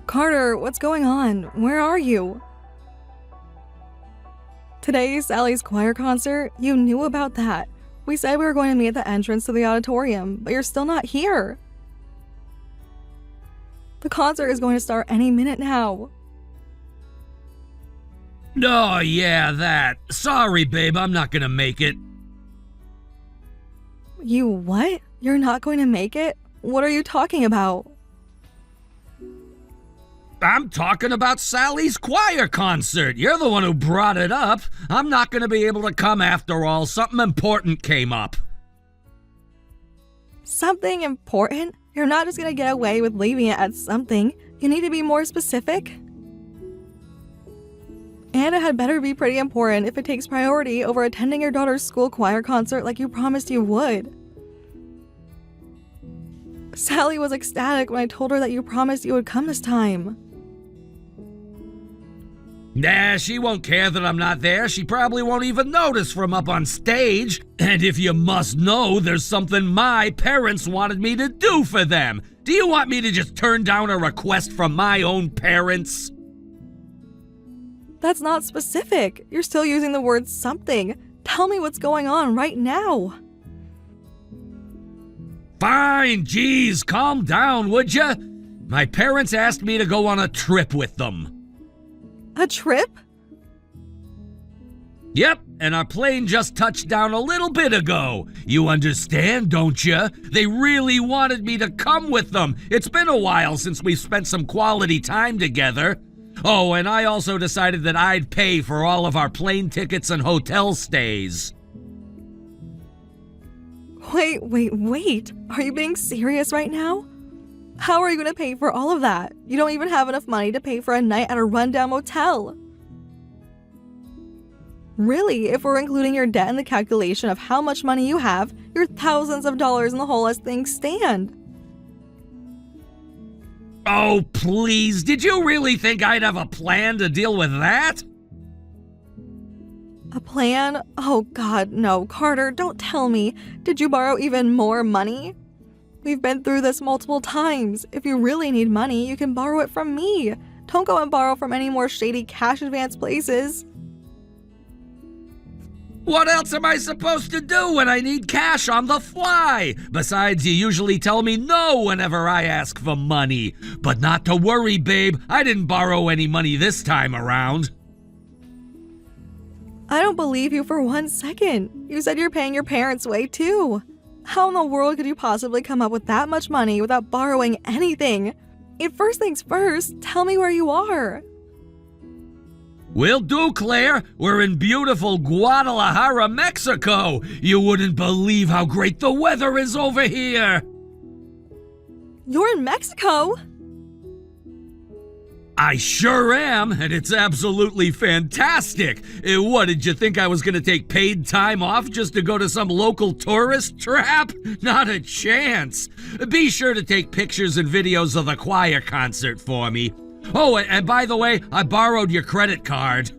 Carter, what's going on? Where are you? Today's Sally's choir concert? You knew about that. We said we were going to meet at the entrance to the auditorium, but you're still not here. The concert is going to start any minute now. Oh, yeah, that. Sorry, babe, I'm not gonna make it. You what? You're not going to make it? What are you talking about? I'm talking about Sally's choir concert. You're the one who brought it up. I'm not gonna be able to come after all. Something important came up. Something important? You're not just gonna get away with leaving it at something. You need to be more specific. And it had better be pretty important if it takes priority over attending your daughter's school choir concert like you promised you would. Sally was ecstatic when I told her that you promised you would come this time. Nah, she won't care that I'm not there. She probably won't even notice from up on stage. And if you must know, there's something my parents wanted me to do for them. Do you want me to just turn down a request from my own parents? That's not specific. You're still using the word something. Tell me what's going on right now. Fine, geez, calm down, would ya? My parents asked me to go on a trip with them. A trip? Yep, and our plane just touched down a little bit ago. You understand, don't you? They really wanted me to come with them. It's been a while since we've spent some quality time together. Oh, and I also decided that I'd pay for all of our plane tickets and hotel stays. Wait. Are you being serious right now? How are you going to pay for all of that? You don't even have enough money to pay for a night at a rundown motel. Really, if we're including your debt in the calculation of how much money you have, you're thousands of dollars in the hole as things stand. Oh, please, did you really think I'd have a plan to deal with that? A plan? Oh God, no. Carter, don't tell me. Did you borrow even more money? We've been through this multiple times. If you really need money, you can borrow it from me. Don't go and borrow from any more shady cash advance places. What else am I supposed to do when I need cash on the fly? Besides, you usually tell me no whenever I ask for money. But not to worry, babe. I didn't borrow any money this time around. I don't believe you for 1 second. You said you're paying your parents' way too. How in the world could you possibly come up with that much money without borrowing anything? And first things first, tell me where you are. Will do, Claire. We're in beautiful Guadalajara, Mexico. You wouldn't believe how great the weather is over here. You're in Mexico? I sure am, and it's absolutely fantastic. What, did you think I was going to take paid time off just to go to some local tourist trap? Not a chance. Be sure to take pictures and videos of the choir concert for me. Oh, and by the way, I borrowed your credit card.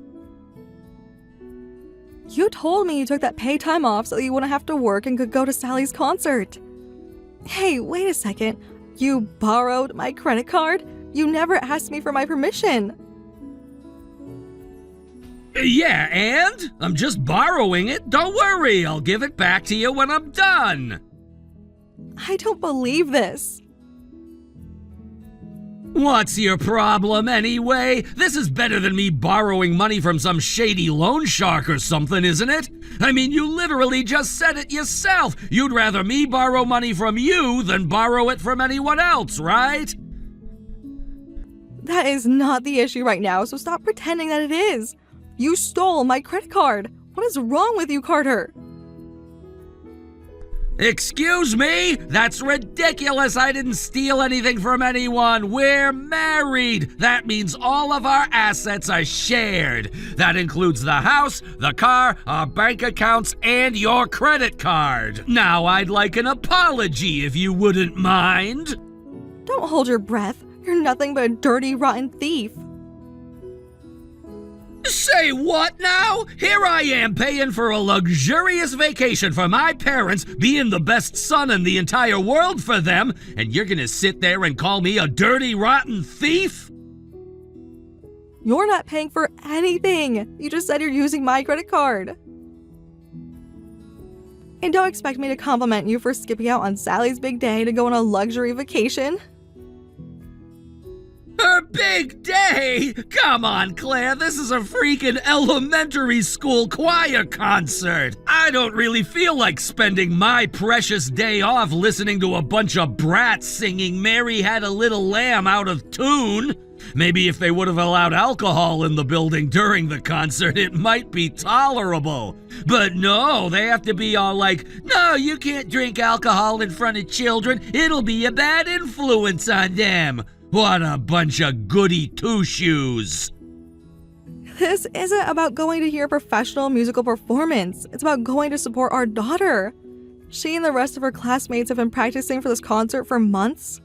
You told me you took that paid time off so you wouldn't have to work and could go to Sally's concert. Hey, wait a second. You borrowed my credit card? You never asked me for my permission. Yeah, and? I'm just borrowing it. Don't worry, I'll give it back to you when I'm done. I don't believe this. What's your problem anyway? This is better than me borrowing money from some shady loan shark or something, isn't it? I mean, you literally just said it yourself. You'd rather me borrow money from you than borrow it from anyone else, right? That is not the issue right now, so stop pretending that it is. You stole my credit card. What is wrong with you, Carter? Excuse me? That's ridiculous. I didn't steal anything from anyone. We're married. That means all of our assets are shared. That includes the house, the car, our bank accounts, and your credit card. Now I'd like an apology if you wouldn't mind. Don't hold your breath. You're nothing but a dirty, rotten thief. Say what now? Here I am paying for a luxurious vacation for my parents, being the best son in the entire world for them, and you're gonna sit there and call me a dirty, rotten thief? You're not paying for anything. You just said you're using my credit card. And don't expect me to compliment you for skipping out on Sally's big day to go on a luxury vacation. Her big day? Come on, Claire, this is a freaking elementary school choir concert. I don't really feel like spending my precious day off listening to a bunch of brats singing Mary Had a Little Lamb out of tune. Maybe if they would have allowed alcohol in the building during the concert, it might be tolerable. But no, they have to be all like, no, you can't drink alcohol in front of children. It'll be a bad influence on them. What a bunch of goody two-shoes. This isn't about going to hear a professional musical performance. It's about going to support our daughter. She and the rest of her classmates have been practicing for this concert for months.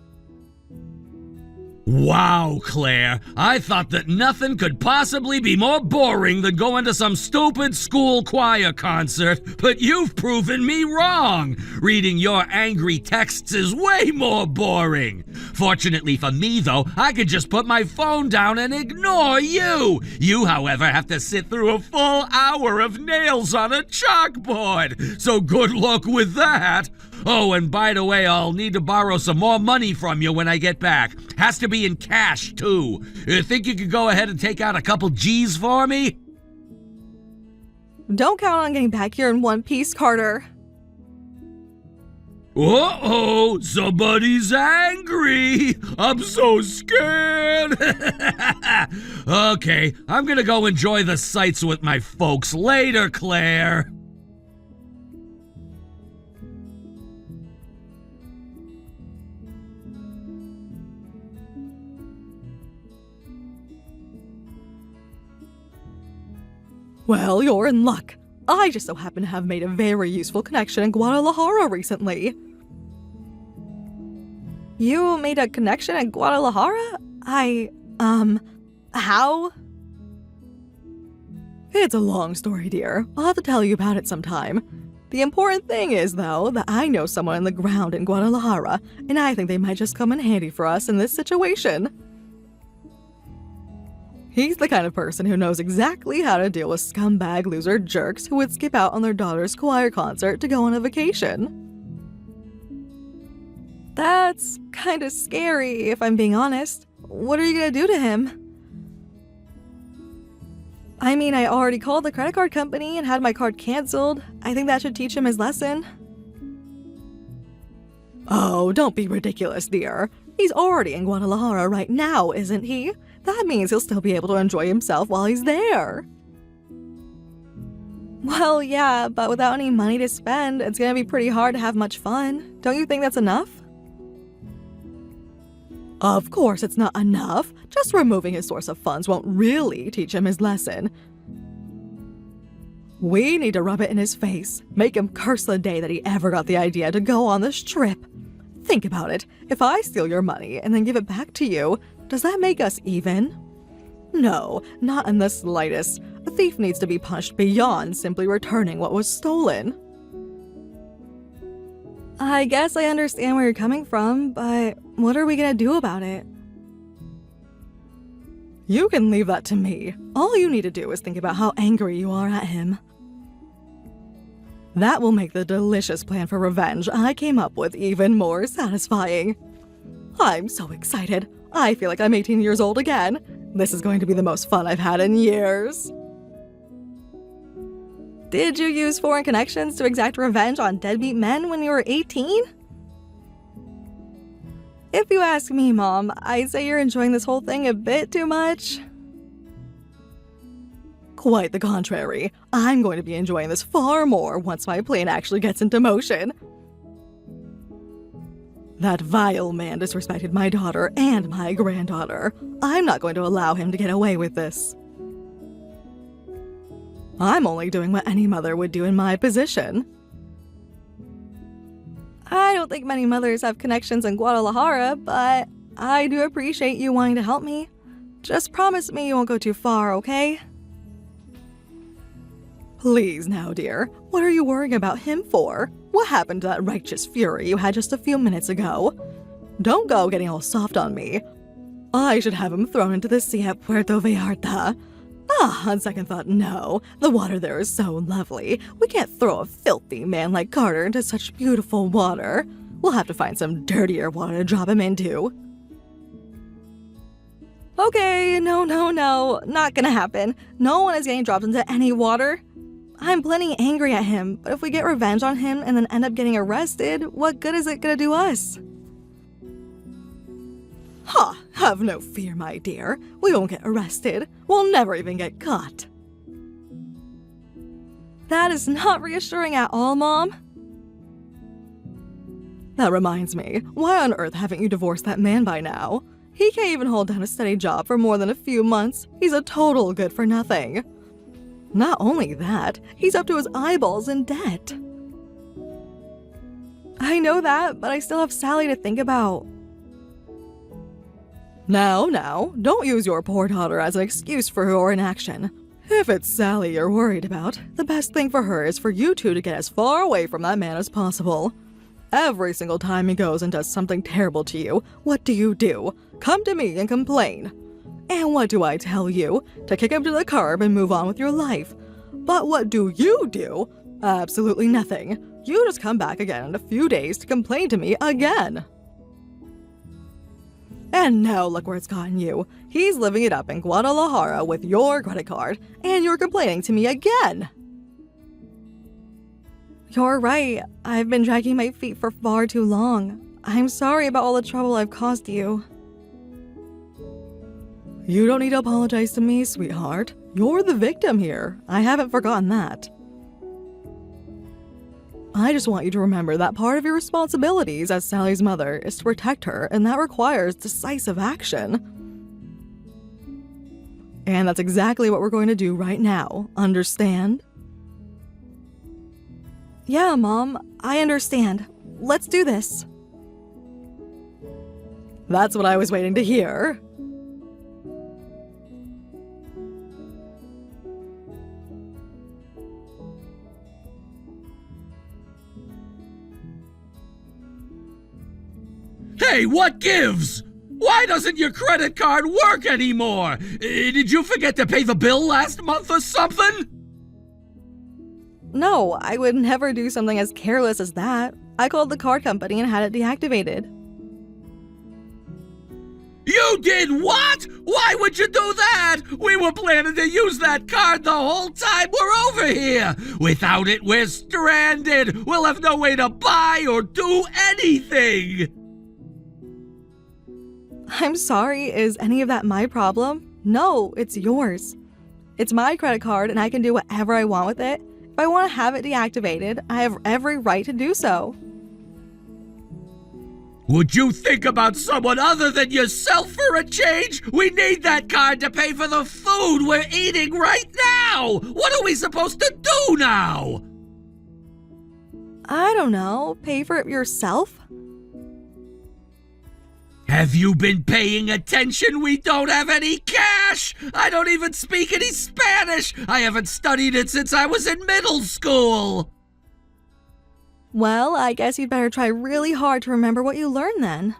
Wow, Claire, I thought that nothing could possibly be more boring than going to some stupid school choir concert, but you've proven me wrong. Reading your angry texts is way more boring. Fortunately for me, though, I could just put my phone down and ignore you. You, however, have to sit through a full hour of nails on a chalkboard, so good luck with that. Oh, and by the way, I'll need to borrow some more money from you when I get back. Has to be in cash, too. You think you could go ahead and take out a couple G's for me? Don't count on getting back here in one piece, Carter. Uh-oh, somebody's angry. I'm so scared. Okay, I'm gonna go enjoy the sights with my folks later, Claire. Well, you're in luck. I just so happen to have made a very useful connection in Guadalajara recently. You made a connection in Guadalajara? How? It's a long story, dear. I'll have to tell you about it sometime. The important thing is, though, that I know someone on the ground in Guadalajara, and I think they might just come in handy for us in this situation. He's the kind of person who knows exactly how to deal with scumbag loser jerks who would skip out on their daughter's choir concert to go on a vacation. That's kind of scary, if I'm being honest. What are you gonna do to him? I mean, I already called the credit card company and had my card canceled. I think that should teach him his lesson. Oh, don't be ridiculous, dear. He's already in Guadalajara right now, isn't he? That means he'll still be able to enjoy himself while he's there. Well, yeah, but without any money to spend, it's gonna be pretty hard to have much fun. Don't you think that's enough? Of course it's not enough. Just removing his source of funds won't really teach him his lesson. We need to rub it in his face. Make him curse the day that he ever got the idea to go on this trip. Think about it. If I steal your money and then give it back to you, does that make us even? No, not in the slightest. A thief needs to be punished beyond simply returning what was stolen. I guess I understand where you're coming from, but what are we gonna do about it? You can leave that to me. All you need to do is think about how angry you are at him. That will make the delicious plan for revenge I came up with even more satisfying. I'm so excited. I feel like I'm 18 years old again. This is going to be the most fun I've had in years. Did you use foreign connections to exact revenge on deadbeat men when you were 18? If you ask me, Mom, I'd say you're enjoying this whole thing a bit too much. Quite the contrary. I'm going to be enjoying this far more once my plan actually gets into motion. That vile man disrespected my daughter and my granddaughter. I'm not going to allow him to get away with this. I'm only doing what any mother would do in my position. I don't think many mothers have connections in Guadalajara, but I do appreciate you wanting to help me. Just promise me you won't go too far, okay? Please now, dear. What are you worrying about him for? What happened to that righteous fury you had just a few minutes ago? Don't go getting all soft on me. I should have him thrown into the sea at Puerto Vallarta. On second thought, no. The water there is so lovely. We can't throw a filthy man like Carter into such beautiful water. We'll have to find some dirtier water to drop him into. Okay, no. Not gonna happen. No one is getting dropped into any water. I'm plenty angry at him, but if we get revenge on him and then end up getting arrested, what good is it gonna do us? Have no fear, my dear. We won't get arrested. We'll never even get caught. That is not reassuring at all, Mom. That reminds me, why on earth haven't you divorced that man by now? He can't even hold down a steady job for more than a few months. He's a total good for nothing. Not only that, he's up to his eyeballs in debt. I know that, but I still have Sally to think about. Now, don't use your poor daughter as an excuse for your inaction. If it's Sally you're worried about, the best thing for her is for you two to get as far away from that man as possible. Every single time he goes and does something terrible to you, what do? Come to me and complain. And what do I tell you? To kick him to the curb and move on with your life. But what do you do? Absolutely nothing. You just come back again in a few days to complain to me again. And now look where it's gotten you. He's living it up in Guadalajara with your credit card, and you're complaining to me again. You're right. I've been dragging my feet for far too long. I'm sorry about all the trouble I've caused you. You don't need to apologize to me, sweetheart. You're the victim here. I haven't forgotten that. I just want you to remember that part of your responsibilities as Sally's mother is to protect her, and that requires decisive action. And that's exactly what we're going to do right now. Understand? Yeah, Mom, I understand. Let's do this. That's what I was waiting to hear. Hey, what gives? Why doesn't your credit card work anymore? Did you forget to pay the bill last month or something? No, I would never do something as careless as that. I called the card company and had it deactivated. You did what? Why would you do that? We were planning to use that card the whole time we're over here. Without it, we're stranded. We'll have no way to buy or do anything. I'm sorry, is any of that my problem? No, it's yours. It's my credit card and I can do whatever I want with it. If I want to have it deactivated, I have every right to do so. Would you think about someone other than yourself for a change? We need that card to pay for the food we're eating right now! What are we supposed to do now? I don't know, pay for it yourself? Have you been paying attention? We don't have any cash! I don't even speak any Spanish! I haven't studied it since I was in middle school! Well, I guess you'd better try really hard to remember what you learned then.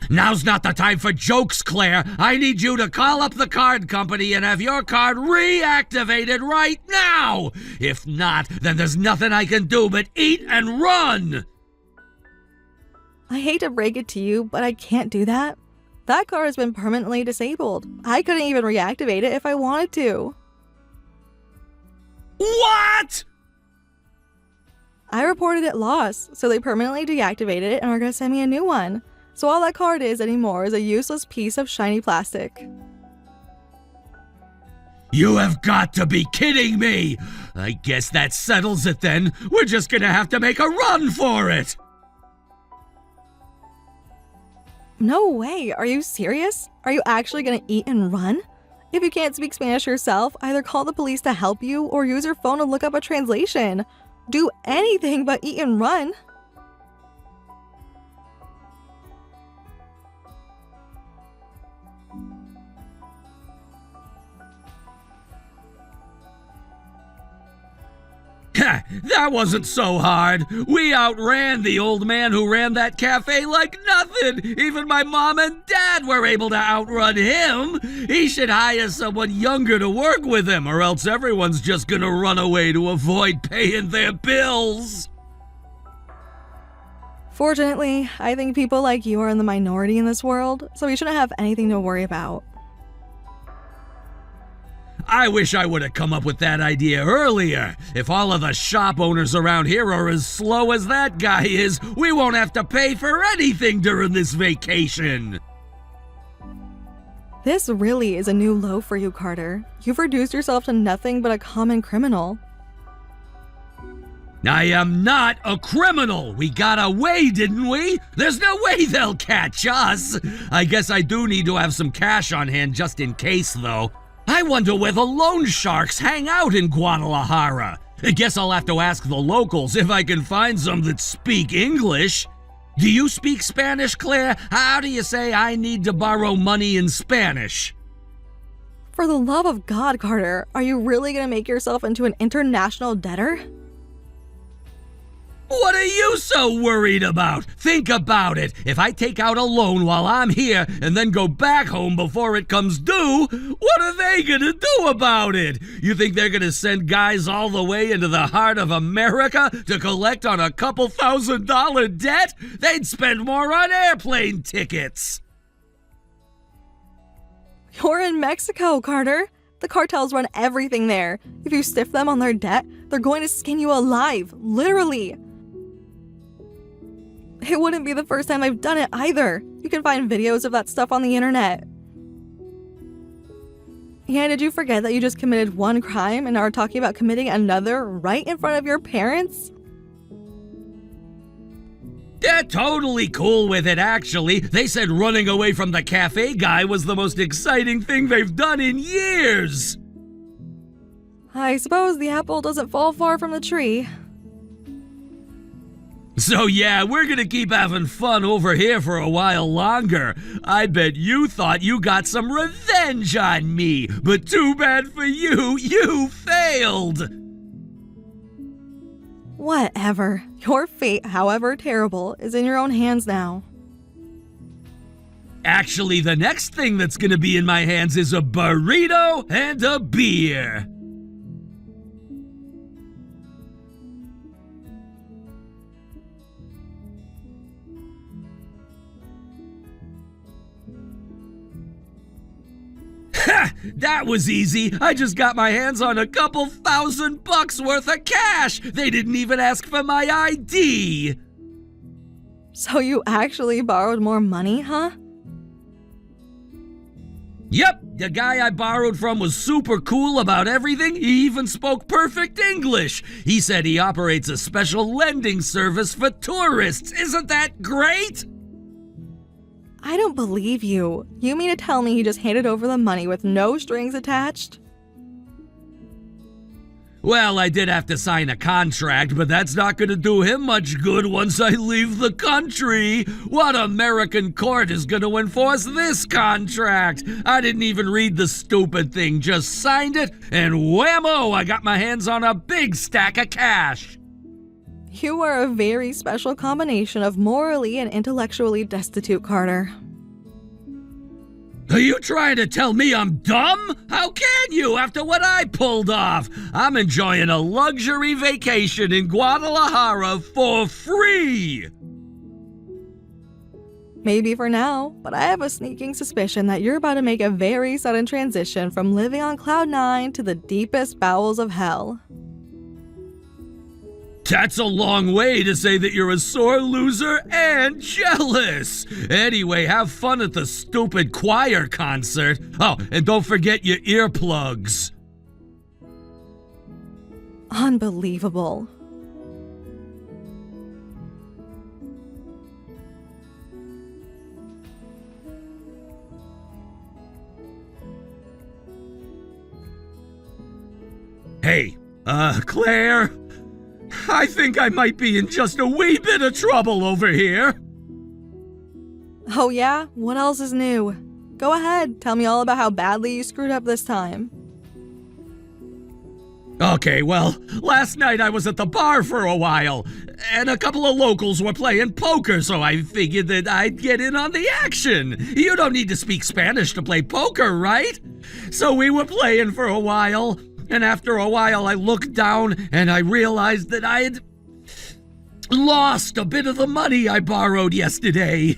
Now's not the time for jokes, Claire. I need you to call up the card company and have your card reactivated right now! If not, then there's nothing I can do but eat and run! I hate to break it to you, but I can't do that. That card has been permanently disabled. I couldn't even reactivate it if I wanted to. What? I reported it lost, so they permanently deactivated it and are going to send me a new one. So all that card is anymore is a useless piece of shiny plastic. You have got to be kidding me! I guess that settles it then. We're just gonna have to make a run for it! No way, are you serious? Are you actually gonna eat and run? If you can't speak Spanish yourself, either call the police to help you or use your phone and look up a translation. Do anything but eat and run. That wasn't so hard. We outran the old man who ran that cafe like nothing. Even my mom and dad were able to outrun him. He should hire someone younger to work with him, or else everyone's just gonna run away to avoid paying their bills. Fortunately, I think people like you are in the minority in this world, so we shouldn't have anything to worry about. I wish I would have come up with that idea earlier. If all of the shop owners around here are as slow as that guy is, we won't have to pay for anything during this vacation. This really is a new low for you, Carter. You've reduced yourself to nothing but a common criminal. I am not a criminal. We got away, didn't we? There's no way they'll catch us. I guess I do need to have some cash on hand just in case, though. I wonder where the loan sharks hang out in Guadalajara. I guess I'll have to ask the locals if I can find some that speak English. Do you speak Spanish, Claire? How do you say I need to borrow money in Spanish? For the love of God, Carter, are you really going to make yourself into an international debtor? What are you so worried about? Think about it. If I take out a loan while I'm here and then go back home before it comes due, what are they gonna do about it? You think they're gonna send guys all the way into the heart of America to collect on a couple $1,000 debt? They'd spend more on airplane tickets. You're in Mexico, Carter. The cartels run everything there. If you stiff them on their debt, they're going to skin you alive, literally. It wouldn't be the first time they've done it either. You can find videos of that stuff on the internet. Yeah, did you forget that you just committed one crime and are talking about committing another right in front of your parents? They're totally cool with it, actually. They said running away from the cafe guy was the most exciting thing they've done in years. I suppose the apple doesn't fall far from the tree. So yeah, we're gonna keep having fun over here for a while longer. I bet you thought you got some revenge on me, but too bad for you, you failed. Whatever. Your fate, however terrible, is in your own hands now. Actually, the next thing that's gonna be in my hands is a burrito and a beer. Ha! That was easy. I just got my hands on a couple $1,000 worth of cash. They didn't even ask for my ID. So you actually borrowed more money, huh? Yep, the guy I borrowed from was super cool about everything. He even spoke perfect English. He said he operates a special lending service for tourists. Isn't that great? I don't believe you. You mean to tell me he just handed over the money with no strings attached? Well, I did have to sign a contract, but that's not gonna do him much good once I leave the country. What American court is gonna enforce this contract? I didn't even read the stupid thing, just signed it, and whammo, I got my hands on a big stack of cash. You are a very special combination of morally and intellectually destitute, Carter. Are you trying to tell me I'm dumb? How can you after what I pulled off? I'm enjoying a luxury vacation in Guadalajara for free. Maybe for now, but I have a sneaking suspicion that you're about to make a very sudden transition from living on Cloud 9 to the deepest bowels of hell. That's a long way to say that you're a sore loser and jealous. Anyway, have fun at the stupid choir concert. Oh, and don't forget your earplugs. Unbelievable. Hey, Claire? I think I might be in just a wee bit of trouble over here. Oh yeah? What else is new? Go ahead, tell me all about how badly you screwed up this time. Okay, well, last night I was at the bar for a while, and a couple of locals were playing poker, so I figured that I'd get in on the action. You don't need to speak Spanish to play poker, right? So we were playing for a while, and after a while I looked down and I realized that I had lost a bit of the money I borrowed yesterday.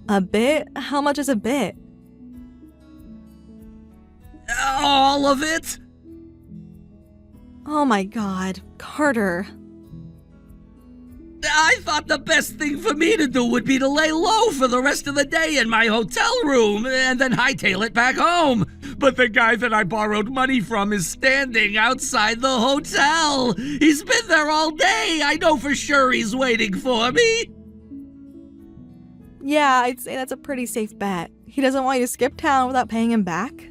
A bit? How much is a bit? All of it? Oh my god, Carter. I thought the best thing for me to do would be to lay low for the rest of the day in my hotel room and then hightail it back home. But the guy that I borrowed money from is standing outside the hotel. He's been there all day. I know for sure he's waiting for me. Yeah, I'd say that's a pretty safe bet. He doesn't want you to skip town without paying him back.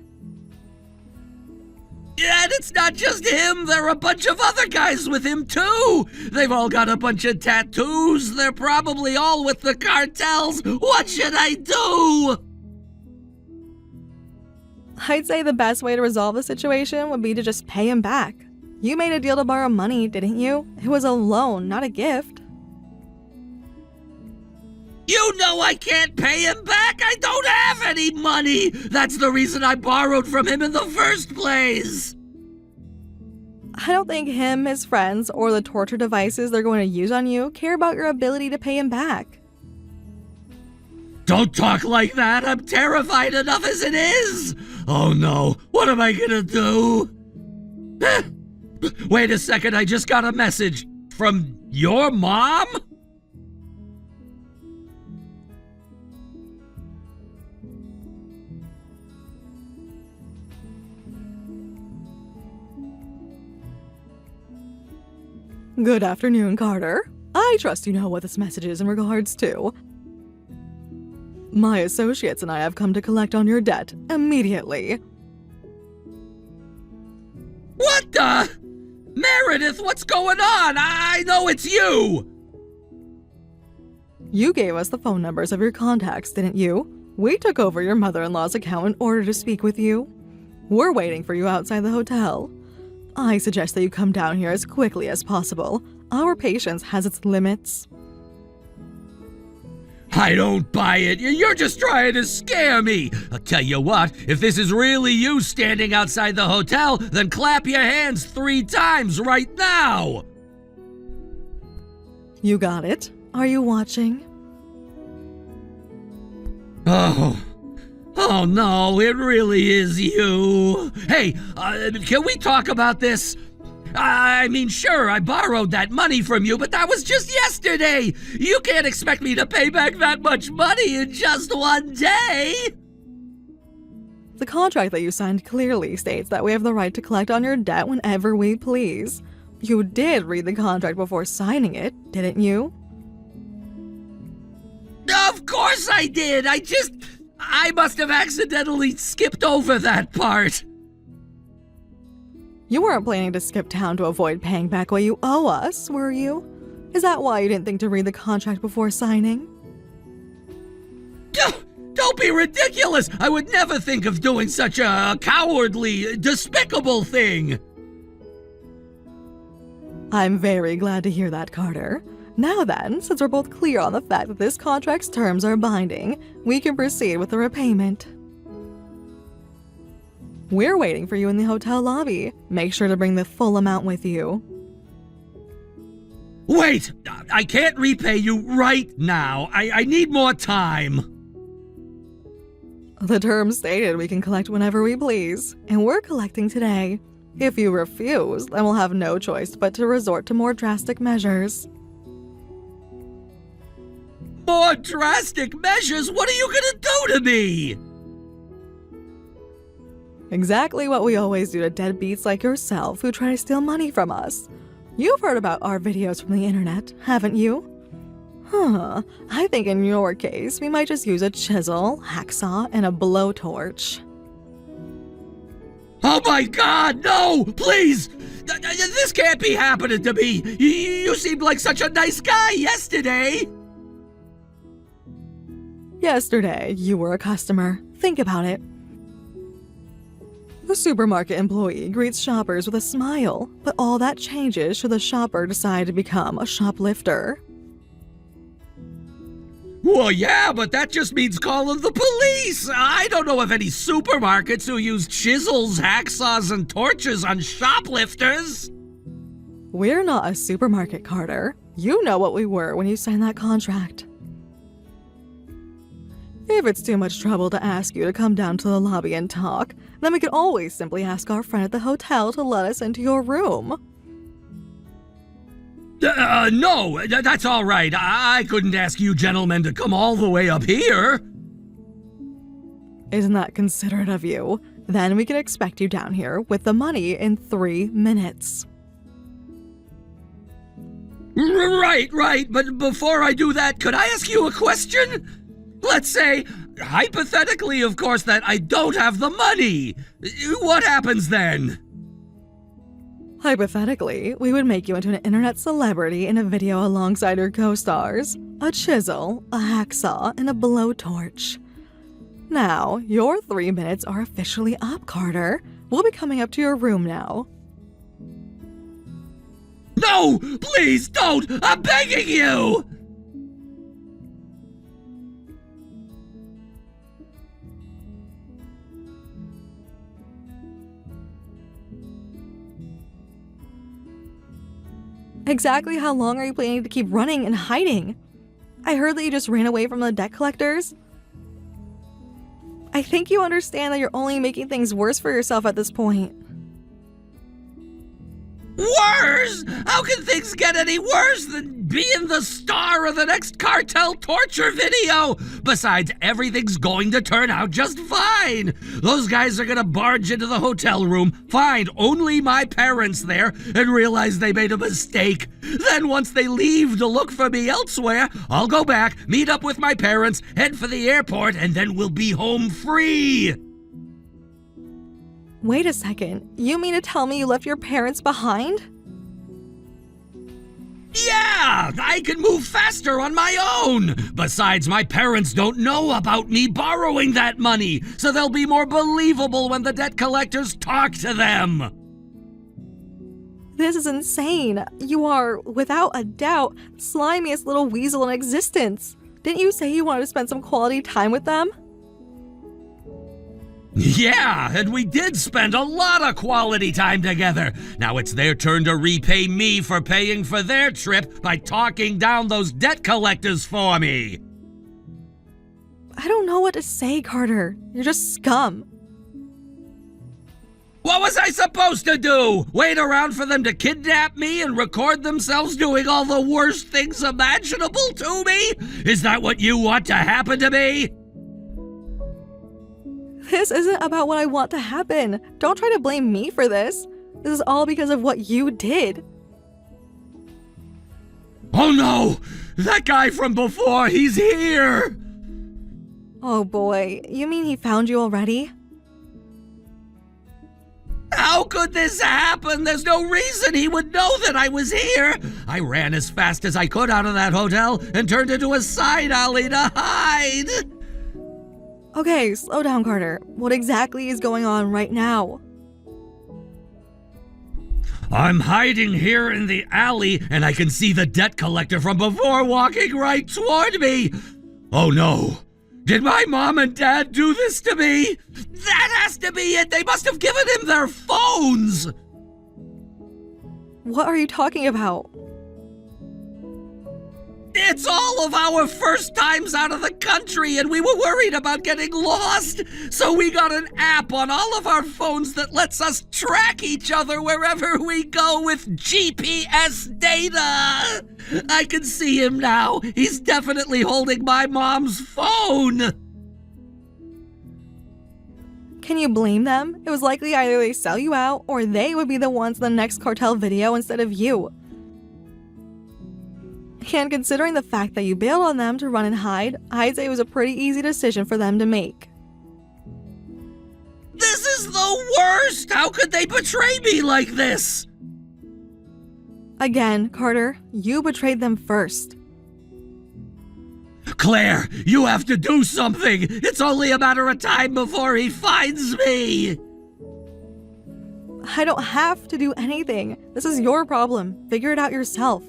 And it's not just him, there are a bunch of other guys with him too. They've all got a bunch of tattoos. They're probably all with the cartels. What should I do? I'd say the best way to resolve the situation would be to just pay him back. You made a deal to borrow money, didn't you? It was a loan, not a gift. You know I can't pay him back. I don't have any money. That's the reason I borrowed from him in the first place. I don't think him, his friends, or the torture devices they're going to use on you care about your ability to pay him back. Don't talk like that. I'm terrified enough as it is. Oh no, what am I gonna do? Wait a second, I just got a message from your mom? Good afternoon, Carter. I trust you know what this message is in regards to. My associates and I have come to collect on your debt immediately. What the? Meredith, what's going on? I know it's you! You gave us the phone numbers of your contacts, didn't you? We took over your mother-in-law's account in order to speak with you. We're waiting for you outside the hotel. I suggest that you come down here as quickly as possible. Our patience has its limits. I don't buy it. You're just trying to scare me. I'll tell you what, if this is really you standing outside the hotel, then clap your hands 3 times right now. You got it. Are you watching? Oh no, it really is you. Hey, can we talk about this? I mean, sure, I borrowed that money from you, but that was just yesterday. You can't expect me to pay back that much money in just one day. The contract that you signed clearly states that we have the right to collect on your debt whenever we please. You did read the contract before signing it, didn't you? Of course I did. I must have accidentally skipped over that part. You weren't planning to skip town to avoid paying back what you owe us, were you? Is that why you didn't think to read the contract before signing? Don't be ridiculous! I would never think of doing such a cowardly, despicable thing! I'm very glad to hear that, Carter. Now then, since we're both clear on the fact that this contract's terms are binding, we can proceed with the repayment. We're waiting for you in the hotel lobby. Make sure to bring the full amount with you. Wait! I can't repay you right now. I need more time. The terms stated we can collect whenever we please, and we're collecting today. If you refuse, then we'll have no choice but to resort to more drastic measures. More drastic measures? What are you gonna do to me? Exactly what we always do to deadbeats like yourself who try to steal money from us. You've heard about our videos from the internet, haven't you? I think in your case, we might just use a chisel, hacksaw, and a blowtorch. Oh my god, no! Please! This can't be happening to me! You seemed like such a nice guy yesterday! Yesterday, you were a customer. Think about it. The supermarket employee greets shoppers with a smile, but all that changes should the shopper decide to become a shoplifter. Well, yeah, but that just means calling the police. I don't know of any supermarkets who use chisels, hacksaws, and torches on shoplifters. We're not a supermarket, Carter. You know what we were when you signed that contract. If it's too much trouble to ask you to come down to the lobby and talk, then we can always simply ask our friend at the hotel to let us into your room. No, that's all right. I couldn't ask you gentlemen to come all the way up here. Isn't that considerate of you? Then we can expect you down here with the money in 3 minutes. Right, but before I do that, could I ask you a question? Let's say, hypothetically, of course, that I don't have the money. What happens then? Hypothetically, we would make you into an internet celebrity in a video alongside your co-stars. A chisel, a hacksaw, and a blowtorch. Now, your 3 minutes are officially up, Carter. We'll be coming up to your room now. No! Please don't! I'm begging you! Exactly how long are you planning to keep running and hiding? I heard that you just ran away from the debt collectors. I think you understand that you're only making things worse for yourself at this point. Worse? How can things get any worse than being the star of the next cartel torture video? Besides, everything's going to turn out just fine. Those guys are gonna barge into the hotel room, find only my parents there, and realize they made a mistake. Then once they leave to look for me elsewhere, I'll go back, meet up with my parents, head for the airport, and then we'll be home free. Wait a second, you mean to tell me you left your parents behind? Yeah, I can move faster on my own. Besides, my parents don't know about me borrowing that money, so they'll be more believable when the debt collectors talk to them. This is insane. You are, without a doubt, the slimiest little weasel in existence. Didn't you say you wanted to spend some quality time with them? Yeah, and we did spend a lot of quality time together. Now it's their turn to repay me for paying for their trip by talking down those debt collectors for me. I don't know what to say, Carter. You're just scum. What was I supposed to do? Wait around for them to kidnap me and record themselves doing all the worst things imaginable to me? Is that what you want to happen to me? This isn't about what I want to happen. Don't try to blame me for this. This is all because of what you did. Oh no! That guy from before, he's here! Oh boy, you mean he found you already? How could this happen? There's no reason he would know that I was here. I ran as fast as I could out of that hotel and turned into a side alley to hide. Okay, slow down, Carter. What exactly is going on right now? I'm hiding here in the alley, and I can see the debt collector from before walking right toward me. Oh no. Did my mom and dad do this to me? That has to be it. They must have given him their phones. What are you talking about? It's all of our first times out of the country, and we were worried about getting lost. So we got an app on all of our phones that lets us track each other wherever we go with GPS data. I can see him now. He's definitely holding my mom's phone. Can you blame them? It was likely either they sell you out or they would be the ones in the next cartel video instead of you. And considering the fact that you bailed on them to run and hide, I'd say it was a pretty easy decision for them to make. This is the worst! How could they betray me like this? Again, Carter, you betrayed them first. Claire, you have to do something! It's only a matter of time before he finds me! I don't have to do anything. This is your problem. Figure it out yourself.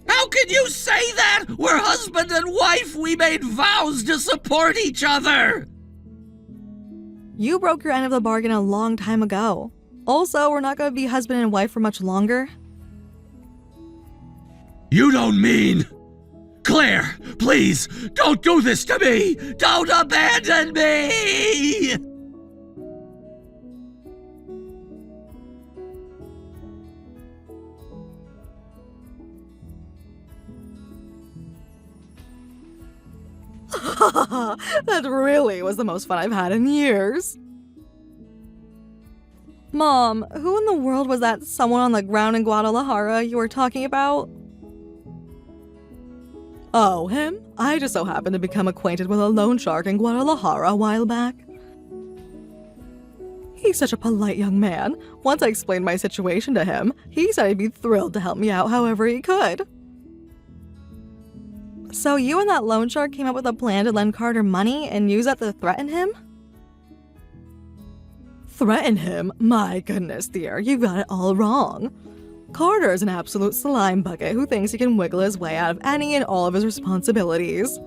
How can you say that? We're husband and wife. We made vows to support each other. You broke your end of the bargain a long time ago. Also, we're not going to be husband and wife for much longer. You don't mean... Claire, please, don't do this to me! Don't abandon me! That really was the most fun I've had in years. Mom, who in the world was that someone on the ground in Guadalajara you were talking about? Oh, him? I just so happened to become acquainted with a loan shark in Guadalajara a while back. He's such a polite young man. Once I explained my situation to him, he said he'd be thrilled to help me out however he could. So you and that loan shark came up with a plan to lend Carter money and use that to threaten him? Threaten him? My goodness, dear, you got it all wrong. Carter is an absolute slime bucket who thinks he can wiggle his way out of any and all of his responsibilities.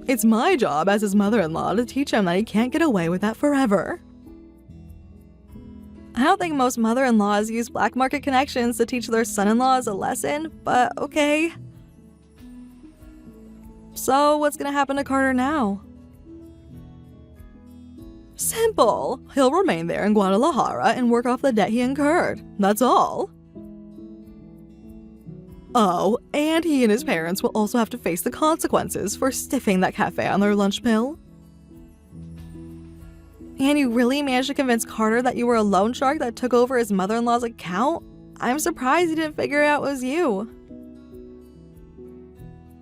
It's my job as his mother-in-law to teach him that he can't get away with that forever. I don't think most mother-in-laws use black market connections to teach their son-in-laws a lesson, but okay. So what's gonna happen to Carter now? Simple. He'll remain there in Guadalajara and work off the debt he incurred. That's all. Oh, and he and his parents will also have to face the consequences for stiffing that cafe on their lunch bill. And you really managed to convince Carter that you were a loan shark that took over his mother-in-law's account? I'm surprised he didn't figure out it was you.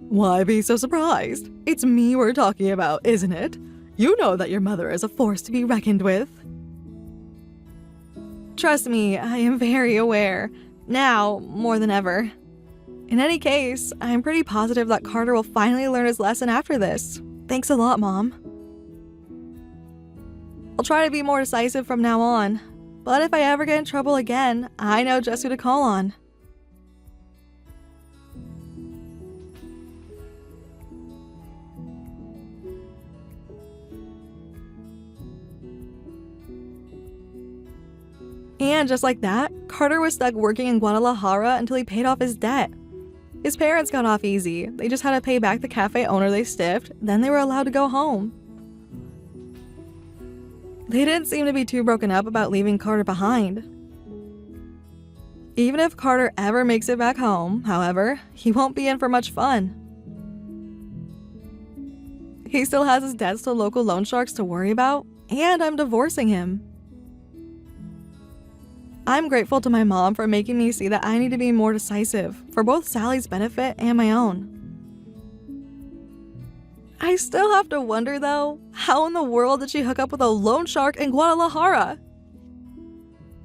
Why be so surprised? It's me we're talking about, isn't it? You know that your mother is a force to be reckoned with. Trust me, I am very aware. Now, more than ever. In any case, I'm pretty positive that Carter will finally learn his lesson after this. Thanks a lot, Mom. I'll try to be more decisive from now on. But if I ever get in trouble again, I know just who to call on. And just like that, Carter was stuck working in Guadalajara until he paid off his debt. His parents got off easy. They just had to pay back the cafe owner they stiffed, then they were allowed to go home. They didn't seem to be too broken up about leaving Carter behind. Even if Carter ever makes it back home, however, he won't be in for much fun. He still has his debts to local loan sharks to worry about, and I'm divorcing him. I'm grateful to my mom for making me see that I need to be more decisive, for both Sally's benefit and my own. I still have to wonder, though, how in the world did she hook up with a loan shark in Guadalajara?